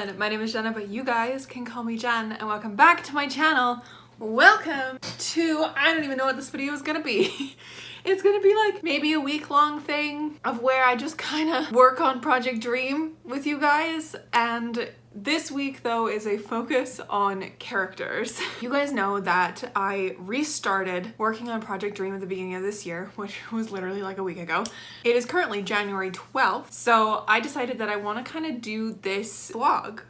everyone, my name is Jenna, but you guys can call me Jen, and welcome back to my channel. Welcome to, I don't even know what this video is gonna be. It's gonna be like maybe a week-long thing of where I just kind of work on Project Dream with you guys, and this week though is a focus on characters. You guys know that I restarted working on Project Dream at the beginning of this year, which was literally like a week ago. It is currently January 12th, so I decided that I want to kind of do this vlog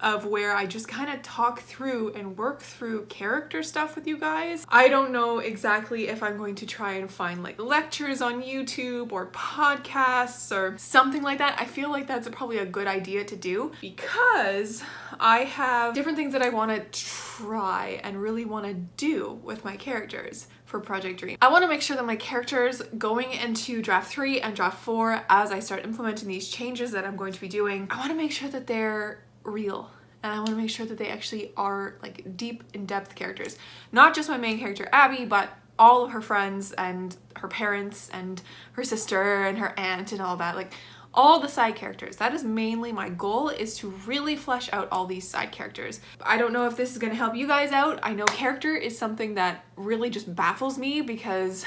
of where I just kind of talk through and work through character stuff with you guys. I don't know exactly if I'm going to try and find like lectures on YouTube or podcasts or something like that. I feel like that's probably a good idea to do because I have different things that I want to try and really want to do with my characters for Project Dream. I want to make sure that my characters going into draft 3 and draft 4, as I start implementing these changes that I'm going to be doing, I want to make sure that they're real, and I want to make sure that they actually are like deep in-depth characters. Not just my main character Abby, but all of her friends and her parents and her sister and her aunt and all that, like all the side characters. That is mainly my goal, is to really flesh out all these side characters. I don't know if this is going to help you guys out. I know character is something that really just baffles me because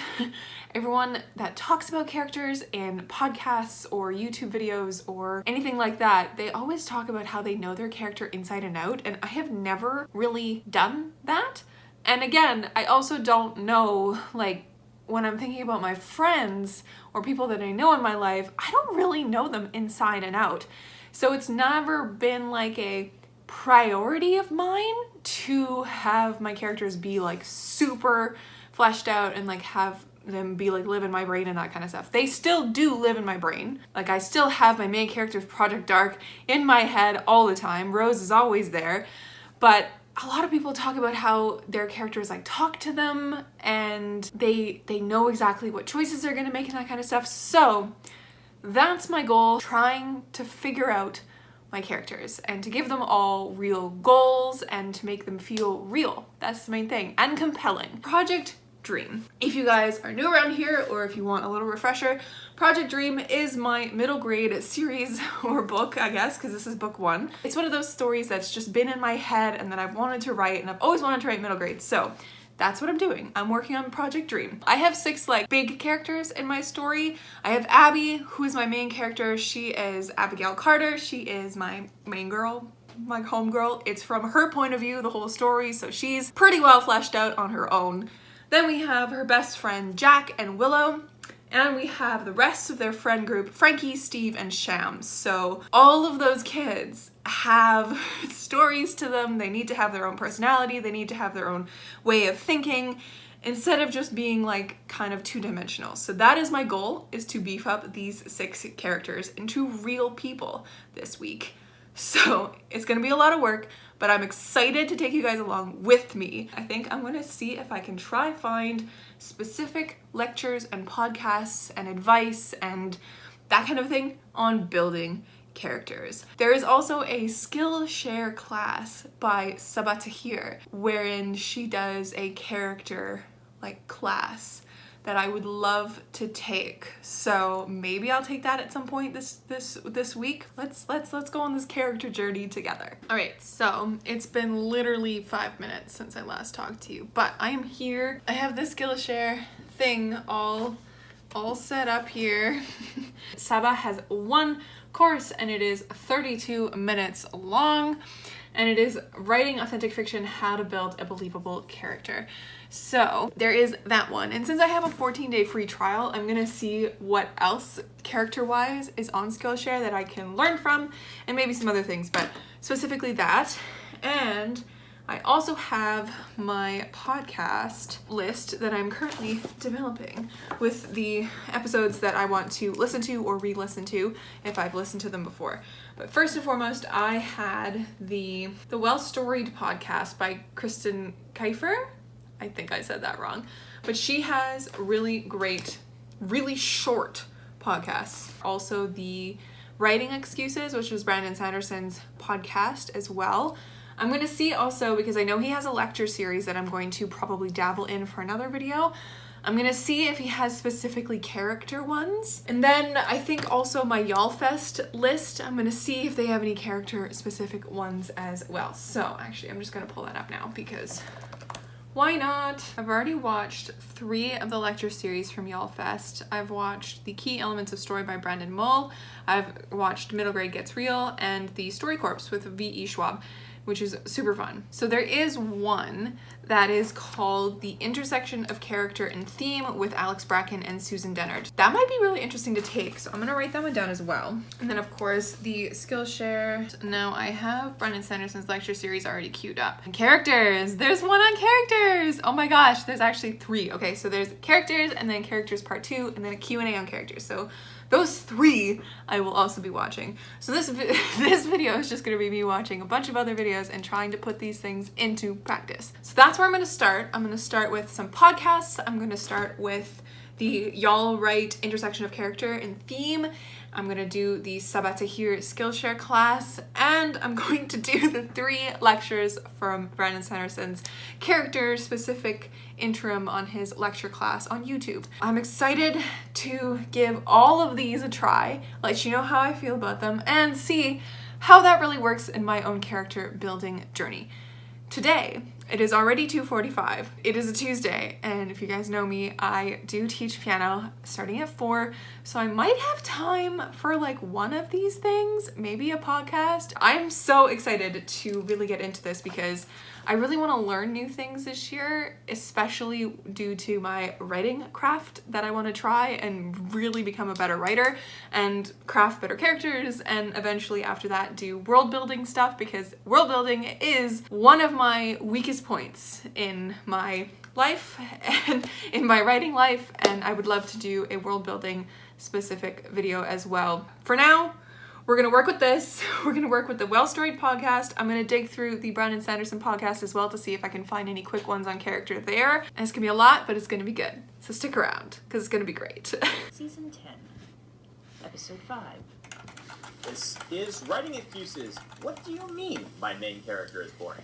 everyone that talks about characters in podcasts or YouTube videos or anything like that, they always talk about how they know their character inside and out, and I have never really done that. And again, I also don't know, like, when I'm thinking about my friends or people that I know in my life, I don't really know them inside and out. So it's never been like a priority of mine to have my characters be like super fleshed out and like have them be like live in my brain and that kind of stuff. They still do live in my brain. Like I still have my main character of Project Dark in my head all the time. Rose is always there, but a lot of people talk about how their characters like talk to them and they know exactly what choices they're gonna make and that kind of stuff. So that's my goal, trying to figure out my characters and to give them all real goals and to make them feel real. That's the main thing, and compelling. Project Dream. If you guys are new around here or if you want a little refresher, Project Dream is my middle grade series or book, I guess, because this is book 1. It's one of those stories that's just been in my head and that I've wanted to write, and I've always wanted to write middle grade. So that's what I'm doing. I'm working on Project Dream. I have 6 like big characters in my story. I have Abby, who is my main character. She is Abigail Carter. She is my main girl, my homegirl. It's from her point of view, the whole story, so she's pretty well fleshed out on her own. Then we have her best friend Jack and Willow, and we have the rest of their friend group, Frankie, Steve, and Shams. So all of those kids have stories to them. They need to have their own personality. They need to have their own way of thinking instead of just being like kind of two-dimensional. So that is my goal, is to beef up these 6 characters into real people this week. So it's gonna be a lot of work, but I'm excited to take you guys along with me. I think I'm gonna see if I can try find specific lectures and podcasts and advice and that kind of thing on building characters. There is also a Skillshare class by Sabaa Tahir wherein she does a character like class that I would love to take. So maybe I'll take that at some point this week. Let's go on this character journey together. All right, so it's been literally 5 minutes since I last talked to you, but I am here. I have this Skillshare thing all set up here. Sabaa has 1 course and it is 32 minutes long, and it is writing authentic fiction, how to build a believable character. So there is that one, and since I have a 14-day free trial, I'm gonna see what else character-wise is on Skillshare that I can learn from, and maybe some other things, but specifically that. And I also have my podcast list that I'm currently developing with the episodes that I want to listen to or re-listen to if I've listened to them before. But first and foremost, I had the Well Storied podcast by Kristen Kiefer. I think I said that wrong, but she has really great, really short podcasts. Also the Writing Excuses, which was Brandon Sanderson's podcast as well. I'm going to see also, because I know he has a lecture series that I'm going to probably dabble in for another video. I'm gonna see if he has specifically character ones. And then I think also my YALLFest list, I'm gonna see if they have any character specific ones as well. So actually I'm just gonna pull that up now because why not? I've already watched 3 of the lecture series from YALLFest. I've watched The Key Elements of Story by Brandon Mull. I've watched Middle Grade Gets Real and The Story Corps with V.E. Schwab, which is super fun. So there is one that is called The Intersection of Character and Theme with Alex Bracken and Susan Dennard. That might be really interesting to take, so I'm gonna write that one down as well. And then of course the Skillshare. Now I have Brandon Sanderson's lecture series already queued up. And characters, there's one on characters. Oh my gosh, there's actually 3. Okay, so there's characters and then characters part 2 and then a Q&A on characters. So those 3 I will also be watching. So this video is just gonna be me watching a bunch of other videos and trying to put these things into practice. So that's where I'm gonna start. I'm gonna start with some podcasts. I'm gonna start with the Y'all Write Intersection of Character and Theme. I'm gonna do the Sabaa Tahir Skillshare class, and I'm going to do the 3 lectures from Brandon Sanderson's character-specific interim on his lecture class on YouTube. I'm excited to give all of these a try, let you know how I feel about them, and see how that really works in my own character building journey. Today, it is already 2:45. It is a Tuesday, and if you guys know me, I do teach piano starting at 4, so I might have time for like one of these things, maybe a podcast. I'm so excited to really get into this because I really want to learn new things this year, especially due to my writing craft that I want to try and really become a better writer and craft better characters, and eventually after that do world building stuff, because world building is one of my weakest points in my life and in my writing life, and I would love to do a world building specific video as well. For now, we're gonna work with this. We're gonna work with the Well Storied podcast. I'm gonna dig through the Brandon Sanderson podcast as well to see if I can find any quick ones on character there. And it's gonna be a lot, but it's gonna be good. So stick around, because it's gonna be great. Season 10, Episode 5. This is Writing Excuses. What do you mean my main character is boring?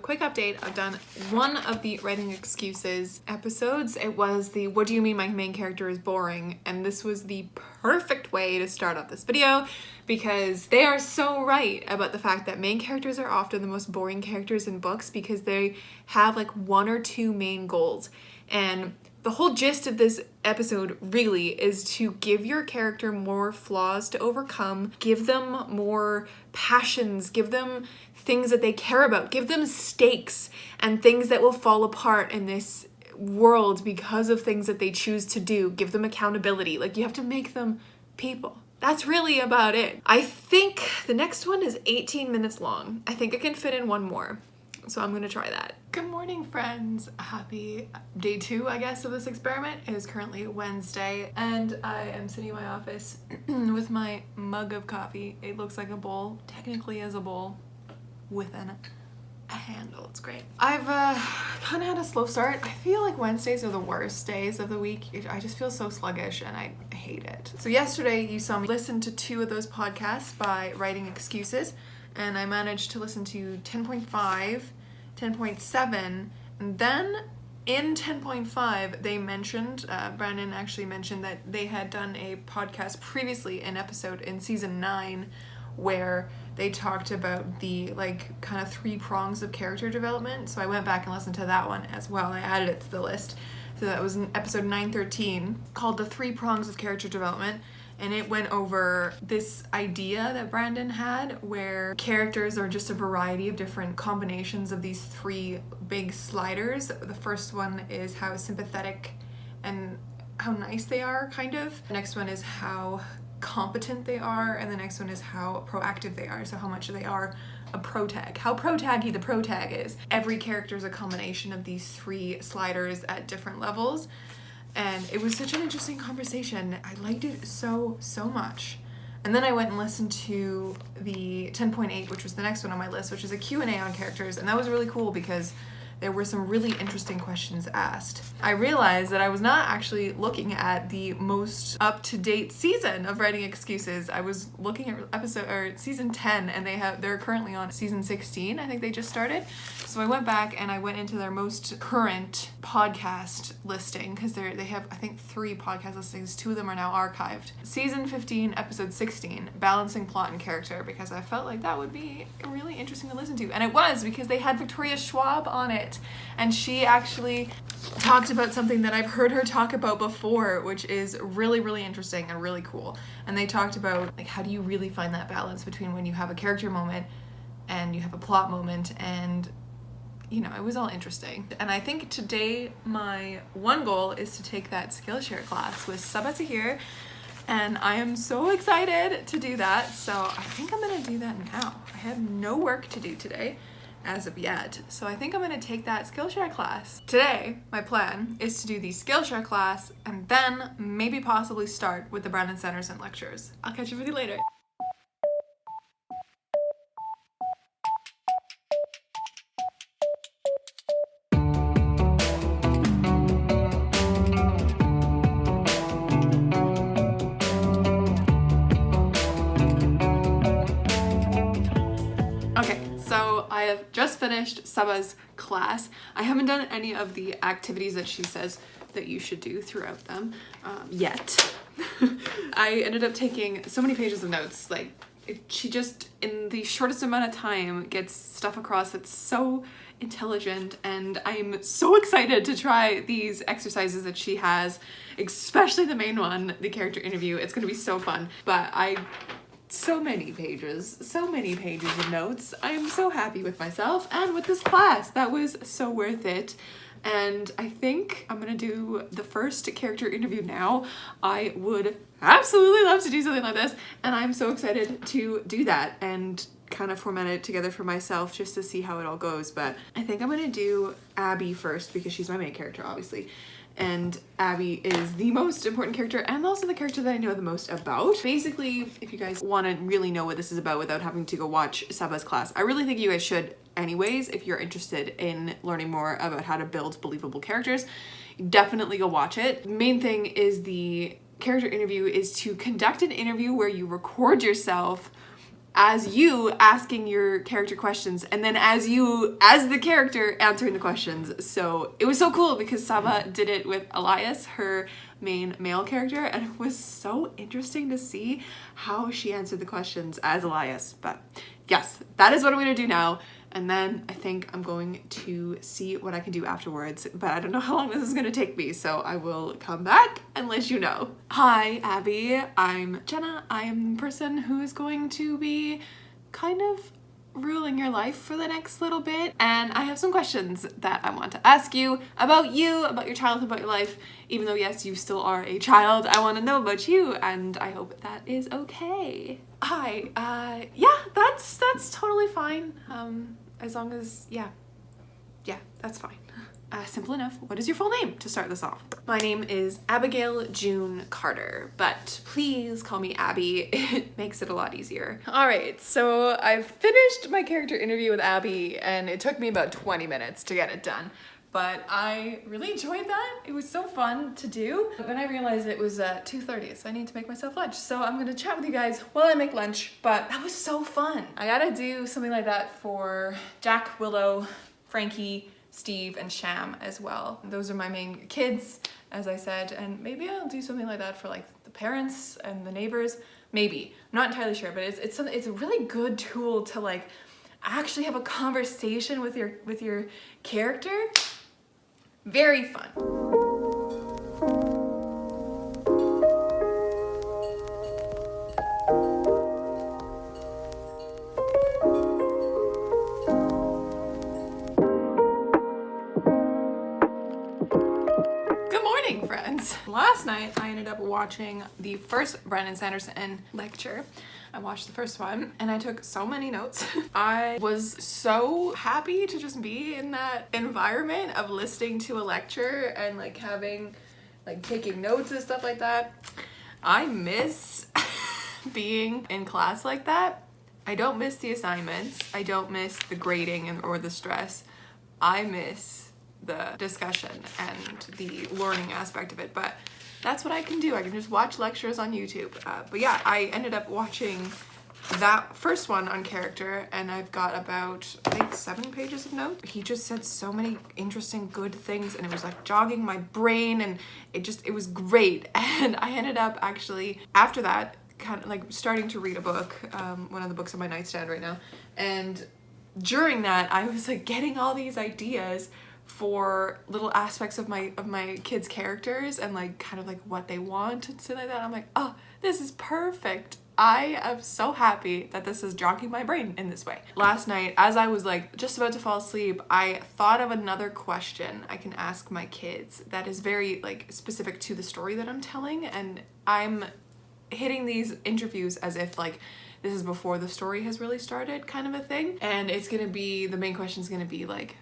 Quick update. I've done one of the Writing Excuses episodes. It was the What Do You Mean My Main Character is Boring? And this was the perfect way to start off this video because they are so right about the fact that main characters are often the most boring characters in books because they have like 1 or 2 main goals. And the whole gist of this episode really is to give your character more flaws to overcome, give them more passions, give them things that they care about, give them stakes and things that will fall apart in this world because of things that they choose to do, give them accountability. Like, you have to make them people. That's really about it. I think the next one is 18 minutes long. I think I can fit in one more. So I'm gonna try that. Good morning, friends. Happy day 2, I guess, of this experiment. It is currently Wednesday, and I am sitting in my office with my mug of coffee. It looks like a bowl, technically is a bowl, with a handle. It's great. I've kind of had a slow start. I feel like Wednesdays are the worst days of the week. I just feel so sluggish and I hate it. So yesterday you saw me listen to 2 of those podcasts by Writing Excuses, and I managed to listen to 10.5, 10.7, and then in 10.5 they mentioned, Brandon actually mentioned that they had done a podcast previously, an episode in season 9, where they talked about the like kind of 3 prongs of character development. So I went back and listened to that one as well. I added it to the list. So that was in episode 913 called The 3 Prongs of Character Development. And it went over this idea that Brandon had where characters are just a variety of different combinations of these 3 big sliders. The first one is how sympathetic and how nice they are, kind of. The next one is how competent they are, and the next one is how proactive they are, so how much they are a protag, how protaggy the protag is. Every character is a combination of these 3 sliders at different levels, And it was such an interesting conversation. I liked it so much. And then I went and listened to the 10.8, which was the next one on my list, which is a Q&A on characters. And that was really cool because there were some really interesting questions asked. I realized that I was not actually looking at the most up-to-date season of Writing Excuses. I was looking at season 10, and they're currently on season 16. I think they just started. So I went back and I went into their most current podcast listing, because they have, I think, 3 podcast listings. 2 of them are now archived. Season 15, episode 16, Balancing Plot and Character, because I felt like that would be really interesting to listen to. And it was, because they had Victoria Schwab on it. And she actually talked about something that I've heard her talk about before, which is really interesting and really cool. And they talked about, like, how do you really find that balance between when you have a character moment and you have a plot moment, and you know, it was all interesting. And I think today my one goal is to take that Skillshare class with Sabaa Tahir, and I am so excited to do that. So I think I'm gonna do that now. I have no work to do today as of yet, so I think I'm gonna take that Skillshare class. Today, my plan is to do the Skillshare class and then maybe possibly start with the Brandon Sanderson lectures. I'll catch you with you later. I have just finished Sabaa's class. I haven't done any of the activities that she says that you should do throughout them yet. I ended up taking so many pages of notes. Like, she just, in the shortest amount of time, gets stuff across that's so intelligent, and I'm so excited to try these exercises that she has, especially the main one, the character interview. It's gonna be so fun. But so many pages of notes. I am so happy with myself and with this class. That was so worth it. And I think I'm gonna do the first character interview now. I would absolutely love to do something like this, and I'm so excited to do that and kind of format it together for myself just to see how it all goes. But I think I'm gonna do Abby first because she's my main character, obviously. And Abby is the most important character and also the character that I know the most about. Basically, if you guys want to really know what this is about without having to go watch Sabaa's class, I really think you guys should anyways. If you're interested in learning more about how to build believable characters, definitely go watch it. The main thing is the character interview is to conduct an interview where you record yourself as you asking your character questions, and then as the character answering the questions. So it was so cool because Sabaa did it with Elias, her main male character, and it was so interesting to see how she answered the questions as Elias. But yes, that is what I'm gonna do now. And then I think I'm going to see what I can do afterwards, but I don't know how long this is gonna take me, so I will come back and let you know. Hi, Abby. I'm Jenna. I am the person who is going to be kind of ruling your life for the next little bit, and I have some questions that I want to ask you, about your childhood, about your life. Even though, yes, you still are a child, I want to know about you, and I hope that is okay. Hi, yeah, that's totally fine. As long as, yeah, that's fine. Simple enough. What is your full name to start this off? My name is Abigail June Carter, but please call me Abby. It makes it a lot easier. All right, so I've finished my character interview with Abby, and it took me about 20 minutes to get it done. But I really enjoyed that. It was so fun to do. But then I realized it was 2:30, so I need to make myself lunch. So I'm gonna chat with you guys while I make lunch, but that was so fun. I gotta do something like that for Jack, Willow, Frankie, Steve, and Sham as well. Those are my main kids, as I said, and maybe I'll do something like that for like the parents and the neighbors. Maybe. I'm not entirely sure, but it's a really good tool to like actually have a conversation with your character. Very fun. Good morning, friends. Last night I ended up watching the first Brandon Sanderson lecture. I watched the first one and I took so many notes. I was so happy to just be in that environment of listening to a lecture and like having like taking notes and stuff like that. I miss being in class like that. I don't miss the assignments. I don't miss the grading or the stress. I miss the discussion and the learning aspect of it, but that's what I can do. I can just watch lectures on YouTube. But yeah, I ended up watching that first one on character, and I've got about, I think, 7 pages of notes. He just said so many interesting, good things, and it was like jogging my brain, and it was great. And I ended up actually, after that, kind of like starting to read a book, one of the books on my nightstand right now. And during that, I was like getting all these ideas for little aspects of my kids' characters and like kind of like what they want and stuff like that. I'm like, oh, this is perfect. I am so happy that this is jogging my brain in this way. Last night, as I was like just about to fall asleep, I thought of another question I can ask my kids that is very like specific to the story that I'm telling, and I'm hitting these interviews as if like this is before the story has really started, kind of a thing. And it's gonna be, the main question is gonna be like,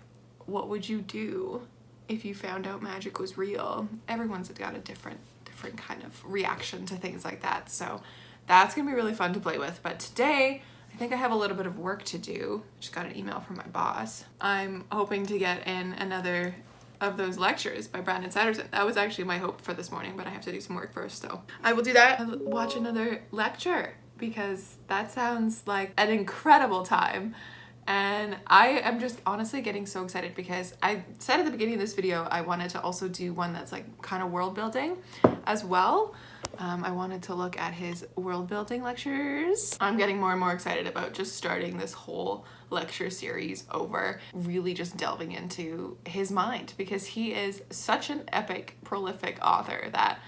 what would you do if you found out magic was real? Everyone's got a different kind of reaction to things like that. So that's gonna be really fun to play with. But today, I think I have a little bit of work to do. Just got an email from my boss. I'm hoping to get in another of those lectures by Brandon Sanderson. That was actually my hope for this morning, but I have to do some work first, so I will do that. I'll watch another lecture because that sounds like an incredible time. And I am just honestly getting so excited because I said at the beginning of this video I wanted to also do one that's like kind of world building as well. I wanted to look at his world building lectures. I'm getting more and more excited about just starting this whole lecture series over, really just delving into his mind, because he is such an epic, prolific author that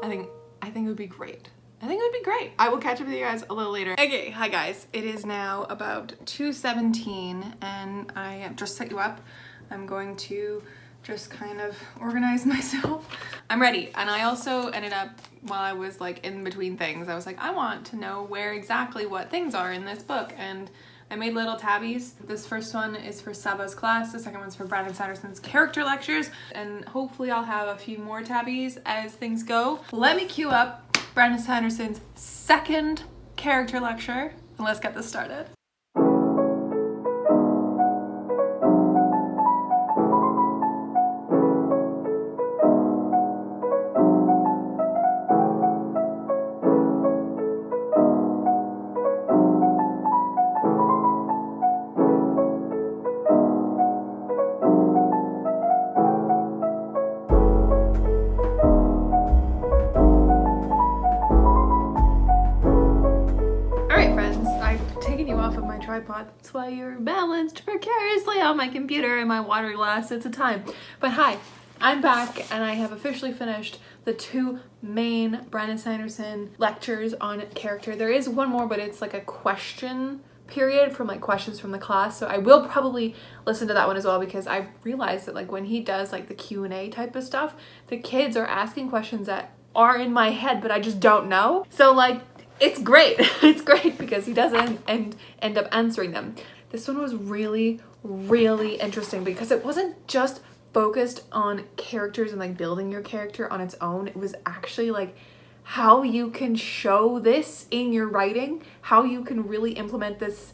I think it would be great. I think it would be great. I will catch up with you guys a little later. Okay, hi guys. It is now about 2:17 and I have just set you up. I'm going to just kind of organize myself. I'm ready. And I also ended up, while I was like in between things, I was like, I want to know where exactly what things are in this book. And I made little tabbies. This first one is for Sabaa's class. The second one's for Brandon Sanderson's character lectures. And hopefully I'll have a few more tabbies as things go. Let me cue up Brandon Sanderson's second character lecture, and let's get this started. Tripod. That's why you're balanced precariously on my computer and my water glass at a time. But hi, I'm back and I have officially finished the 2 main Brandon Sanderson lectures on character. There is one more, but it's like a question period from like questions from the class. So I will probably listen to that one as well, because I've realized that like when he does like the Q&A type of stuff, the kids are asking questions that are in my head, but I just don't know. So like, it's great. It's great because he doesn't end up answering them. This one was really, really interesting because it wasn't just focused on characters and like building your character on its own. It was actually like how you can show this in your writing, how you can really implement this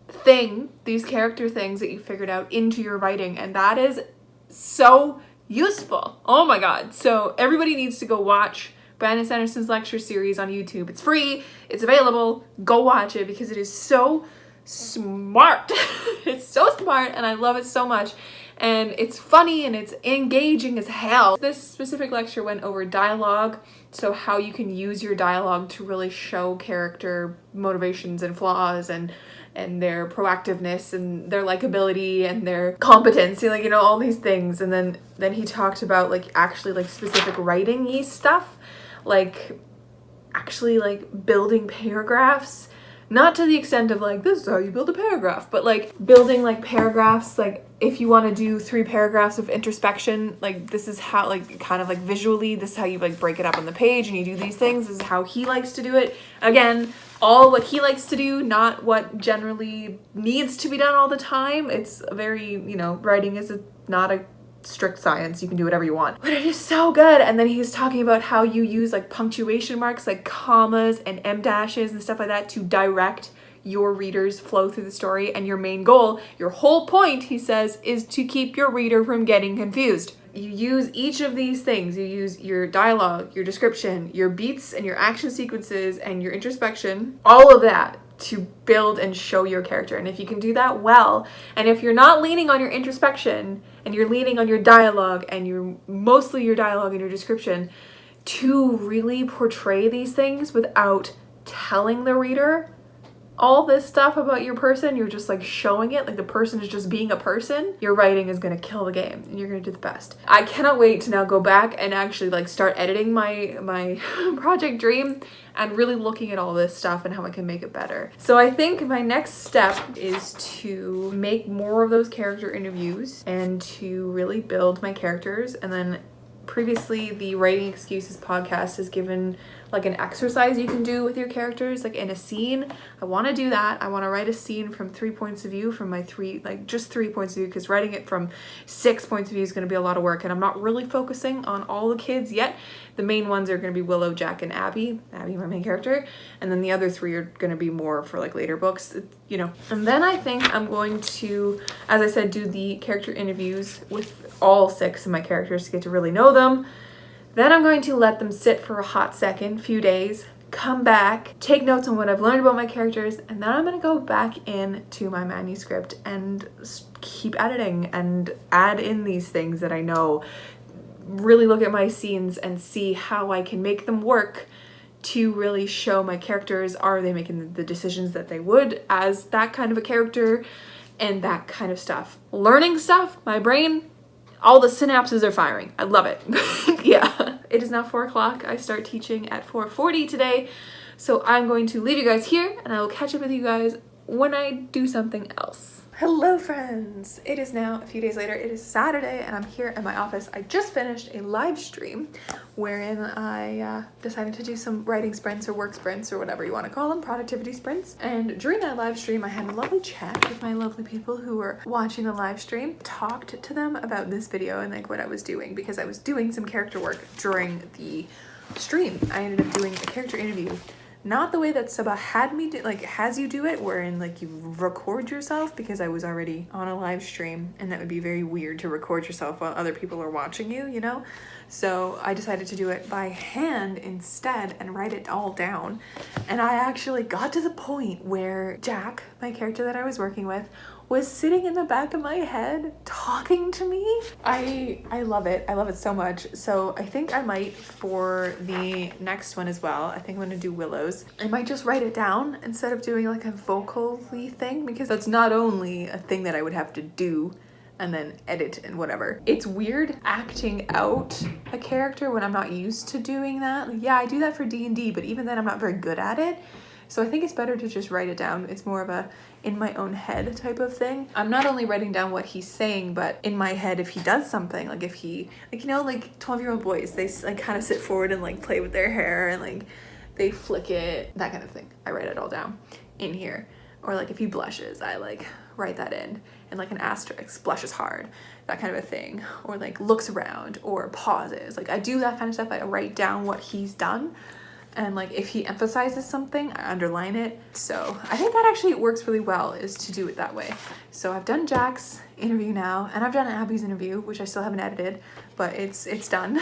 thing, these character things that you figured out into your writing. And that is so useful. Oh my God. So everybody needs to go watch Brandon Sanderson's lecture series on YouTube. It's free, it's available, go watch it because it is so smart. It's so smart and I love it so much. And it's funny and it's engaging as hell. This specific lecture went over dialogue, so how you can use your dialogue to really show character motivations and flaws and their proactiveness and their likability and their competency, like, you know, all these things. And then he talked about like actually like specific writing-y stuff, like actually like building paragraphs, not to the extent of like this is how you build a paragraph, but like building like paragraphs, like if you want to do 3 paragraphs of introspection, like this is how, like kind of like visually, this is how you like break it up on the page and you do these things. This is how he likes to do it. Again, all what he likes to do, not what generally needs to be done all the time. It's very, you know, writing is not a strict science, you can do whatever you want. But it is so good. And then he's talking about how you use like punctuation marks, like commas and em dashes and stuff like that to direct your reader's flow through the story. And your main goal, your whole point, he says, is to keep your reader from getting confused. You use each of these things. You use your dialogue, your description, your beats and your action sequences and your introspection, all of that to build and show your character. And if you can do that well, and if you're not leaning on your introspection and you're leaning on your dialogue and you're mostly your dialogue and your description to really portray these things without telling the reader all this stuff about your person, you're just like showing it, like the person is just being a person, your writing is gonna kill the game and you're gonna do the best. I cannot wait to now go back and actually like start editing my project dream and really looking at all this stuff and how I can make it better. So I think my next step is to make more of those character interviews and to really build my characters. And then previously the Writing Excuses podcast has given like an exercise you can do with your characters, like in a scene. I want to do that. I want to write a scene from 3 points of view, from my just 3 points of view, because writing it from 6 points of view is going to be a lot of work, and I'm not really focusing on all the kids yet. The main ones are going to be Willow, Jack, and Abby, my main character, and then the other 3 are going to be more for like later books, you know. And then I think I'm going to, as I said, do the character interviews with all 6 of my characters to get to really know them. Then I'm going to let them sit for a hot second, few days, come back, take notes on what I've learned about my characters, and then I'm going to go back into my manuscript and keep editing and add in these things that I know, really look at my scenes and see how I can make them work to really show my characters, are they making the decisions that they would as that kind of a character, and that kind of stuff. Learning stuff, my brain, all the synapses are firing. I love it. Yeah. It is now 4 o'clock. I start teaching at 4:40 today. So I'm going to leave you guys here and I will catch up with you guys when I do something else. Hello friends. It is now a few days later. It is Saturday and I'm here at my office. I just finished a live stream wherein I decided to do some writing sprints or work sprints or whatever you want to call them, productivity sprints. And during that live stream, I had a lovely chat with my lovely people who were watching the live stream, talked to them about this video and like what I was doing, because I was doing some character work during the stream. I ended up doing a character interview. Not the way that Sabaa had me do, like has you do it, wherein like you record yourself, because I was already on a live stream and that would be very weird to record yourself while other people are watching you, you know? So I decided to do it by hand instead and write it all down. And I actually got to the point where Jack, my character that I was working with, was sitting in the back of my head talking to me. I love it. I love it so much. So I think I might, for the next one as well, I think I'm gonna do Willow's. I might just write it down instead of doing like a vocally thing, because that's not only a thing that I would have to do and then edit and whatever. It's weird acting out a character when I'm not used to doing that. Like, yeah, I do that for D&D, but even then I'm not very good at it. So I think it's better to just write it down. It's more of a in my own head type of thing. I'm not only writing down what he's saying, but in my head, if he does something, like if he, like, you know, like 12-year-old boys, they like kind of sit forward and like play with their hair and like they flick it, that kind of thing. I write it all down in here. Or like if he blushes, I like write that in, and like an asterisk, blushes hard, that kind of a thing. Or like looks around or pauses. Like I do that kind of stuff. I write down what he's done. And like if he emphasizes something, I underline it. So I think that actually works really well, is to do it that way. So I've done Jack's interview now, and I've done Abby's interview, which I still haven't edited, but it's done.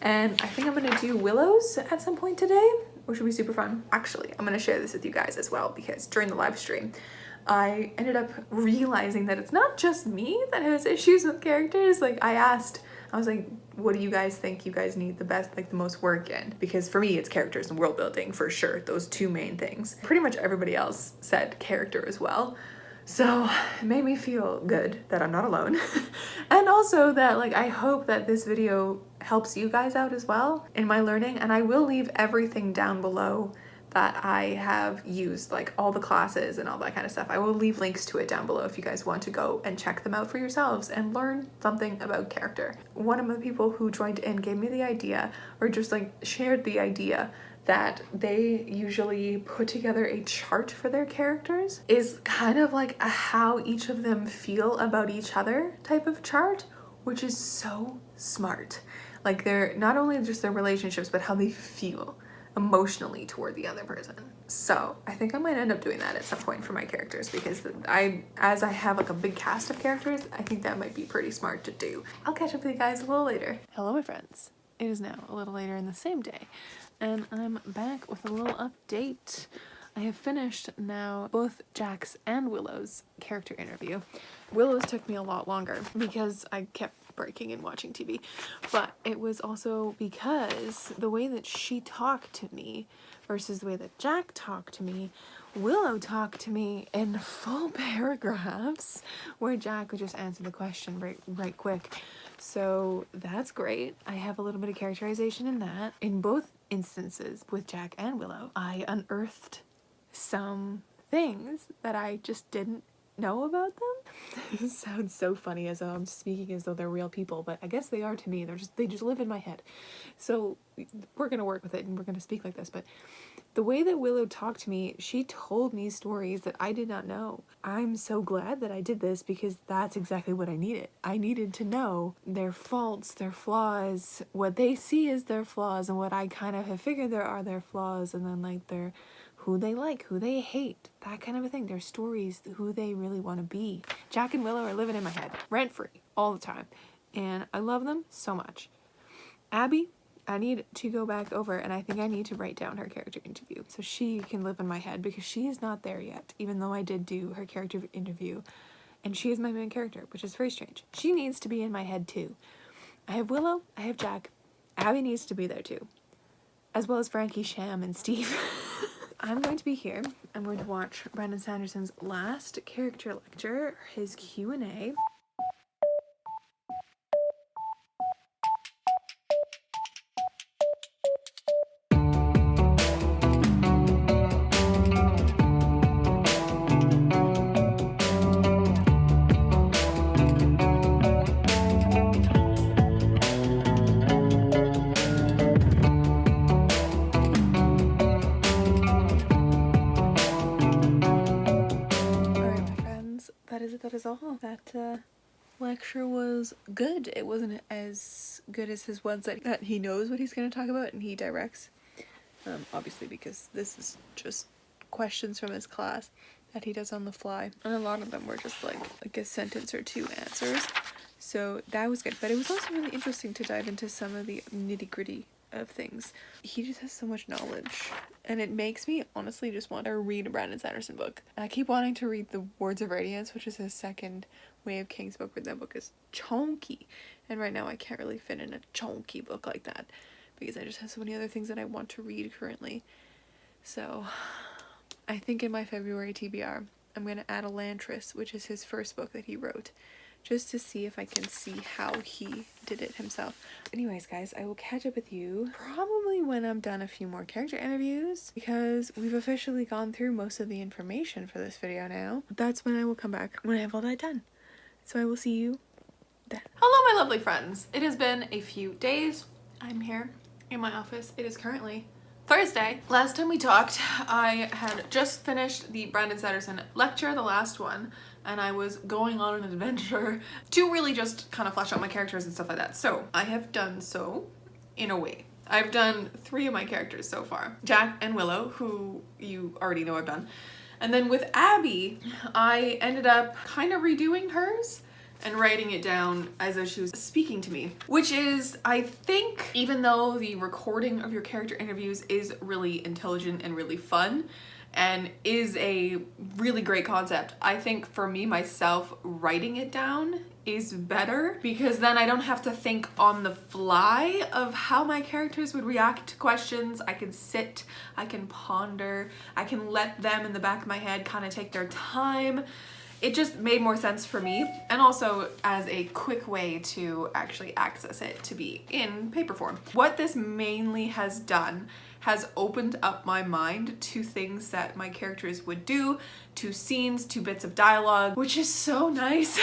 And I think I'm gonna do Willow's at some point today, which will be super fun. Actually, I'm gonna share this with you guys as well, because during the live stream, I ended up realizing that it's not just me that has issues with characters. Like I was like, what do you guys think you guys need the best, like the most work in? Because for me, it's characters and world building for sure. Those 2 main things. Pretty much everybody else said character as well. So it made me feel good that I'm not alone. And also that like, I hope that this video helps you guys out as well in my learning. And I will leave everything down below that I have used, like all the classes and all that kind of stuff. I will leave links to it down below if you guys want to go and check them out for yourselves and learn something about character. One of the people who joined in gave me the idea, or just like shared the idea, that they usually put together a chart for their characters. Is kind of like a how each of them feel about each other type of chart, which is so smart. Like, they're not only just their relationships, but how they feel emotionally toward the other person. So I think I might end up doing that at some point for my characters, because as I have like a big cast of characters, I think that might be pretty smart to do. I'll catch up with you guys a little later. Hello, my friends. It is now a little later in the same day, and I'm back with a little update. I have finished now both Jack's and Willow's character interview. Willow's took me a lot longer because I kept breaking and watching TV, but it was also because the way that she talked to me versus the way that Jack talked to me, Willow talked to me in full paragraphs where Jack would just answer the question right quick. So that's great. I have a little bit of characterization in that. In both instances with Jack and Willow, I unearthed some things that I just didn't know about them. This sounds so funny as though I'm speaking as though they're real people, but I guess they are to me. They just live in my head. So we're gonna work with it and we're gonna speak like this. But the way that Willow talked to me, she told me stories that I did not know. I'm so glad that I did this, because that's exactly what I needed. I needed to know their faults, their flaws, what they see as their flaws, and what I kind of have figured there are their flaws, and then like their who they like, who they hate, that kind of a thing. Their stories, who they really want to be. Jack and Willow are living in my head, rent-free, all the time. And I love them so much. Abby, I need to go back over, and I think I need to write down her character interview so she can live in my head, because she is not there yet, even though I did do her character interview. And she is my main character, which is very strange. She needs to be in my head too. I have Willow, I have Jack. Abby needs to be there too. As well as Frankie, Sham, and Steve. I'm going to be here. I'm going to watch Brandon Sanderson's last character lecture, his Q&A. That is all. That lecture was good. It wasn't as good as his ones that he knows what he's going to talk about and he directs. Obviously, because this is just questions from his class that he does on the fly. And a lot of them were just like a sentence or two answers. So that was good. But it was also really interesting to dive into some of the nitty-gritty of things. He just has so much knowledge, and it makes me honestly just want to read a Brandon Sanderson book. And I keep wanting to read The Words of Radiance, which is his second Way of Kings book, but that book is chunky, and right now I can't really fit in a chunky book like that because I just have so many other things that I want to read currently. So I think in my February TBR I'm going to add Elantris, which is his first book that he wrote, just to see if I can see how he did it himself. Anyways, guys, I will catch up with you probably when I'm done a few more character interviews, because we've officially gone through most of the information for this video now. That's when I will come back, when I have all that done. So I will see you then. Hello, my lovely friends. It has been a few days. I'm here in my office. It is currently Thursday. Last time we talked, I had just finished the Brandon Sanderson lecture, the last one, and I was going on an adventure to really just kind of flesh out my characters and stuff like that. So I have done so in a way. I've done 3 of my characters so far. Jack and Willow, who you already know I've done. And then with Abby, I ended up kind of redoing hers and writing it down as though she was speaking to me, which is, I think, even though the recording of your character interviews is really intelligent and really fun and is a really great concept, I think for me, myself, writing it down is better, because then I don't have to think on the fly of how my characters would react to questions. I can sit, I can ponder, I can let them in the back of my head kind of take their time. It just made more sense for me, and also as a quick way to actually access it to be in paper form. What this mainly has done has opened up my mind to things that my characters would do, to scenes, to bits of dialogue, which is so nice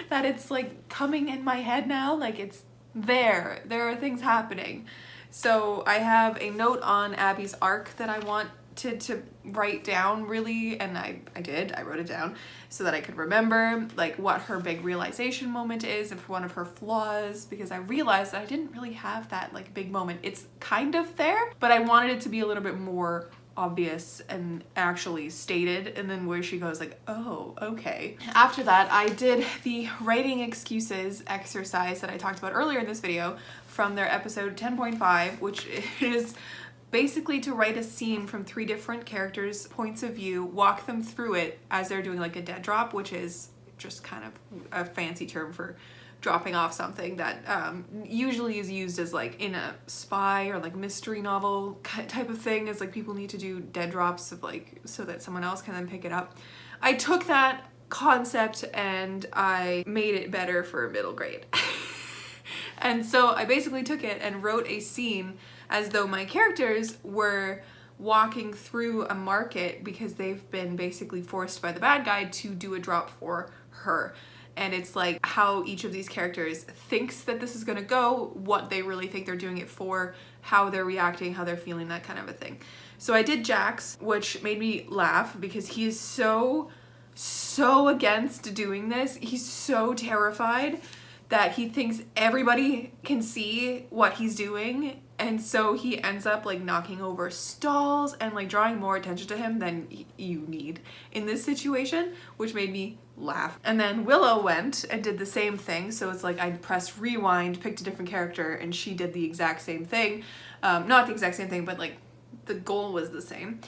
that it's like coming in my head now, like it's there are things happening. So I have a note on Abby's arc that I want to write down really, and I did. I wrote it down so that I could remember like what her big realization moment is and one of her flaws, because I realized that I didn't really have that like big moment. It's kind of there, but I wanted it to be a little bit more obvious and actually stated, and then where she goes like, oh, okay. After that, I did the writing excuses exercise that I talked about earlier in this video from their episode 10.5, which is basically to write a scene from 3 different characters' points of view, walk them through it as they're doing like a dead drop, which is just kind of a fancy term for dropping off something that usually is used as like in a spy or like mystery novel type of thing, as like people need to do dead drops of like so that someone else can then pick it up. I took that concept and I made it better for middle grade. And so I basically took it and wrote a scene as though my characters were walking through a market because they've been basically forced by the bad guy to do a drop for her. And it's like how each of these characters thinks that this is gonna go, what they really think they're doing it for, how they're reacting, how they're feeling, that kind of a thing. So I did Jax, which made me laugh because he is so against doing this. He's so terrified that he thinks everybody can see what he's doing, and so he ends up like knocking over stalls and like drawing more attention to him than you need in this situation, which made me laugh. And then Willow went and did the same thing, so it's like I pressed rewind, picked a different character, and she did the exact same thing. Not the exact same thing, but like the goal was the same.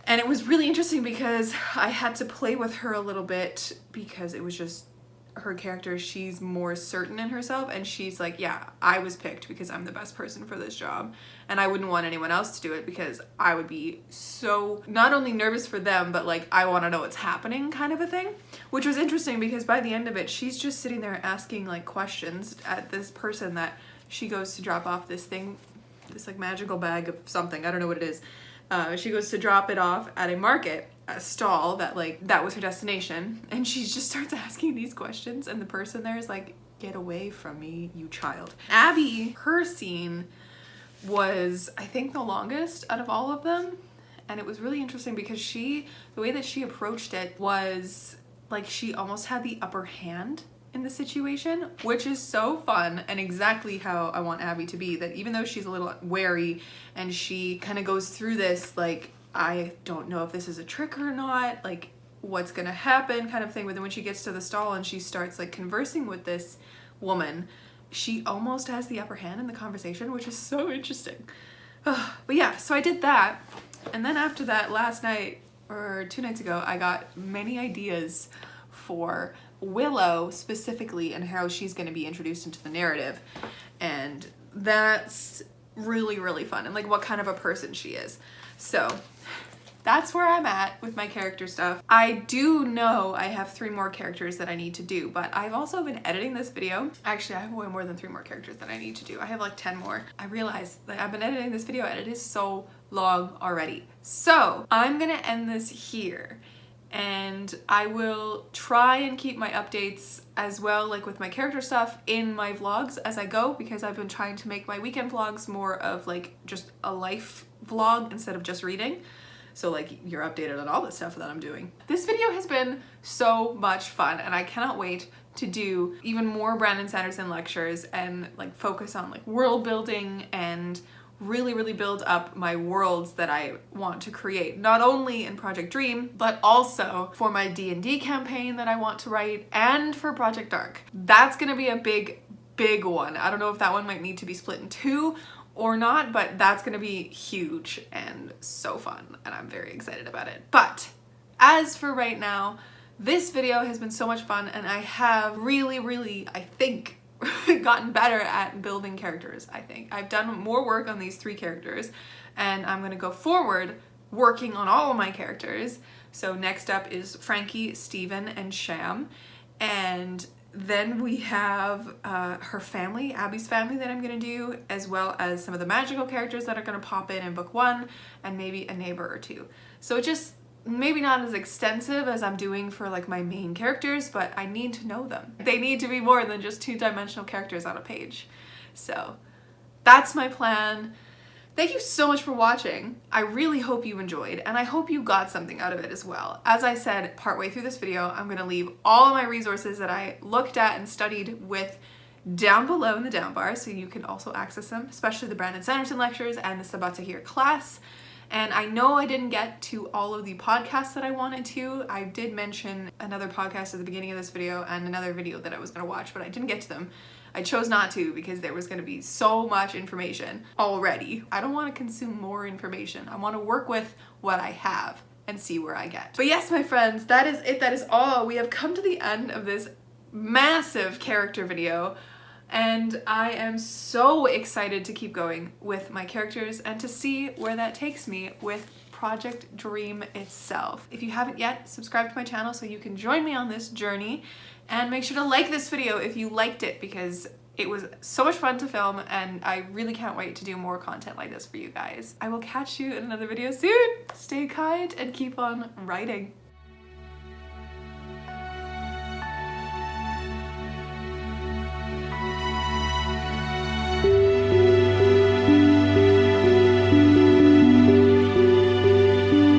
And it was really interesting because I had to play with her a little bit because it was just her character. She's more certain in herself, and she's like, yeah, I was picked because I'm the best person for this job, and I wouldn't want anyone else to do it because I would be so not only nervous for them, but like I want to know what's happening kind of a thing, which was interesting because by the end of it, she's just sitting there asking like questions at this person that she goes to drop off this thing, this like magical bag of something, I don't know what it is. She goes to drop it off at a market, a stall that like that was her destination, and she just starts asking these questions, and the person there is like, get away from me, you child. Abby, her scene was I think the longest out of all of them, and it was really interesting because the way that she approached it was like she almost had the upper hand in the situation, which is so fun and exactly how I want Abby to be. That even though she's a little wary and she kind of goes through this like, I don't know if this is a trick or not, like what's gonna happen kind of thing, but then when she gets to the stall and she starts like conversing with this woman, she almost has the upper hand in the conversation, which is so interesting. But yeah, so I did that, and then after that, last night or 2 nights ago, I got many ideas for Willow specifically and how she's going to be introduced into the narrative, and that's really fun, and like what kind of a person she is. So that's where I'm at with my character stuff. I do know I have 3 more characters that I need to do, but I've also been editing this video. Actually, I have way more than 3 more characters that I need to do. I have like 10 more. I realized that I've been editing this video and it is so long already. So I'm gonna end this here, and I will try and keep my updates as well, like with my character stuff, in my vlogs as I go, because I've been trying to make my weekend vlogs more of like just a life vlog instead of just reading. So like you're updated on all the stuff that I'm doing. This video has been so much fun, and I cannot wait to do even more Brandon Sanderson lectures and like focus on like world building and really build up my worlds that I want to create, not only in Project Dream, but also for my D&D campaign that I want to write, and for Project Dark. That's gonna be a big one. I don't know if that one might need to be split in 2 or not, but that's gonna be huge and so fun, and I'm very excited about it. But as for right now, this video has been so much fun, and I have really, I think, gotten better at building characters. I think I've done more work on these 3 characters, and I'm gonna go forward working on all of my characters. So next up is Frankie, Steven, and Sham, and then we have her family, Abby's family, that I'm gonna do, as well as some of the magical characters that are gonna pop in book 1, and maybe a neighbor or 2. So just maybe not as extensive as I'm doing for like my main characters, but I need to know them. They need to be more than just 2-dimensional characters on a page. So that's my plan. Thank you so much for watching. I really hope you enjoyed, and I hope you got something out of it as well. As I said partway through this video, I'm gonna leave all of my resources that I looked at and studied with down below in the down bar, so you can also access them, especially the Brandon Sanderson lectures and the Sabaa Tahir class. And I know I didn't get to all of the podcasts that I wanted to. I did mention another podcast at the beginning of this video and another video that I was gonna watch, but I didn't get to them. I chose not to because there was going to be so much information already. I don't want to consume more information. I want to work with what I have and see where I get. But yes, my friends, that is it. That is all. We have come to the end of this massive character video, and I am so excited to keep going with my characters and to see where that takes me with Project Dream itself. If you haven't yet, subscribe to my channel so you can join me on this journey. And make sure to like this video if you liked it, because it was so much fun to film and I really can't wait to do more content like this for you guys. I will catch you in another video soon. Stay kind and keep on writing.